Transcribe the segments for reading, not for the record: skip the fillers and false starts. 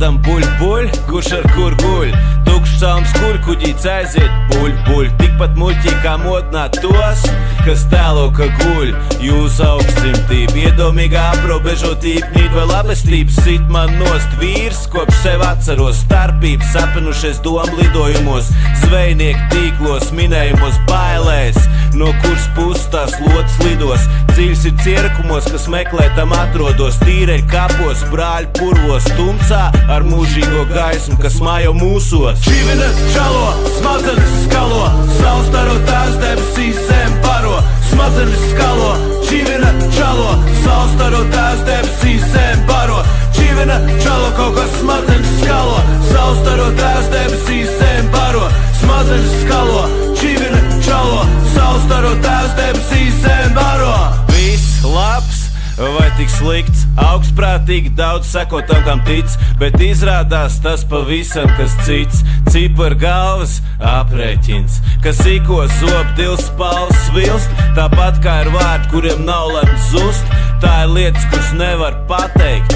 kādam buļ, kurš ar kur guļ. Tukšs salms kuļkuģīts aiziet buļ, tikpat muļķī kā modināt tos, kas tēlo, ka guļ. Jūsu augstsimtība, iedomīgā aprobežotība, nīt vai labestības sit man nost vīrs, kopš sev atceros starpības, sapenušies domu lidojumos, zvejnieku tīklos, minējumos, bailēs, no kuras puses tās lotas lidos. Dziļs ir cierkumos, kas meklē tam atrodos, tīreļ kapos, brāļu purvos, tumsā ar mūžīgo gaismu, kas mājo mūsos. Čivina čalo, smadzenes skalo, saules staro tās debesīs zem baro. Smadzenes skalo, čivina čalo, saules staro tās debesīs zem baro. Čivina čalo, kaut kas smadzenes skalo, saules staro tās debesīs zem baro. Smadzenes skalo, čivina čalo, saules staro tās debesīs zem baro. Viss labs vai tik slikts, augstprātīgi daudz seko tam, kam tic, bet izrādās tas pavisam kas cits. Cipar galvas aprēķins, kas sīko zob dils spalvas svilst, tāpat kā ir vārdi, kuriem nav lemts zust. Tā ir lietas, kuras nevar pateikt,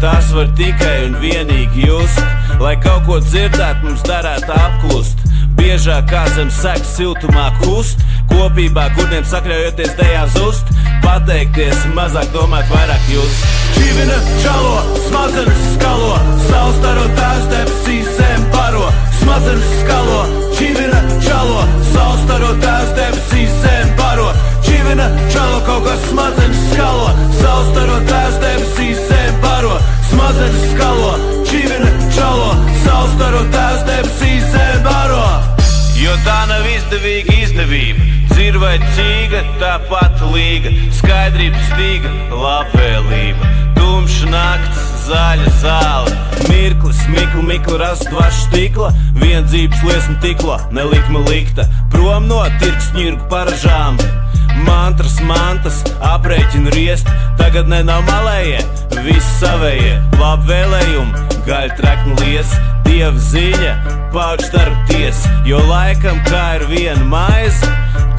tās var tikai un vienīgi just. Lai kaut ko dzirdēt, mums darētu apklust, biežāk kā zem seks siltumā kust, kopībā gurniem sakļaujoties dejā zust, pateikties, mazāk domāt, vairāk just. Čivina čalo, smadzenes skalo, saules staro tās debesīs zem baro. Smadzenes skalo, čivina čalo, saules staro tās debesīs zem baro. Čivina čalo, kaut kas smadzenes skalo, saules staro tās debesīs zem baro. Smadzenes skalo, čivina čalo, saules staro tās debesīs zem baro. Jo tā nav izdevīga izdevība, dzir vai cīga, tāpat līga, skaidrība stīga, labvēlība, tumša nakts, zaļa zāle, mirklis, miklu rast dvašu stikla, vien dzīves liesma tikla, nelikma likta, prom no tirkšņirgu paražām. Mantas, aprēķina riest, tagad ne nav malējie, visi savējie, labvēlējumi, gaļa trekni lies, dieva ziņa, pauģ starp ties, jo laikam kā ir viena maize,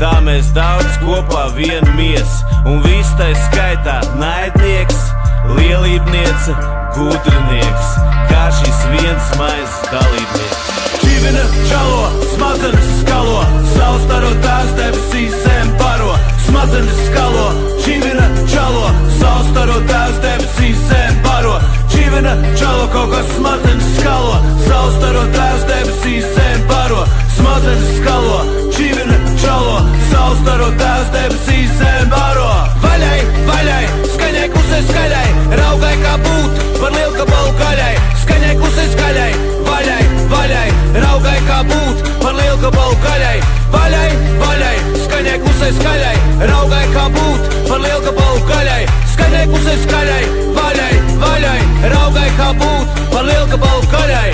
tā mēs daudz kopā vienu mies, un viss tai skaitā naidnieks, lielībniece, gudrinieks, kā šis viens maizes dalībnieks. Čivina čalo, smadzenes skalo, saules staro tās debesīs zem baro. Smadzenes skalo, čivina čalo, saules staro tās debesīs zem baro. Čivina čalo, kaut kas smadzenes skalo, saules staro tās debesīs zem baro. Smadzenes skalo, čivina čalo, saules staro tās debesīs zem baro. Vaļai, vaļai, skaņai klusai skaļai, raugai kā būt par lielgabalu gaļai. Skaņai klusai skaļai, vaļai, vaļai, raugai kā būt par lielgabalu gaļai. Vaļai, vaļai, skaņai klusai skaļai, raugai kā būt par lielgabalu gaļai. Skaņai klusai skaļai, vaļai, vaļai, raugai kā būt par lielgabalu gaļai.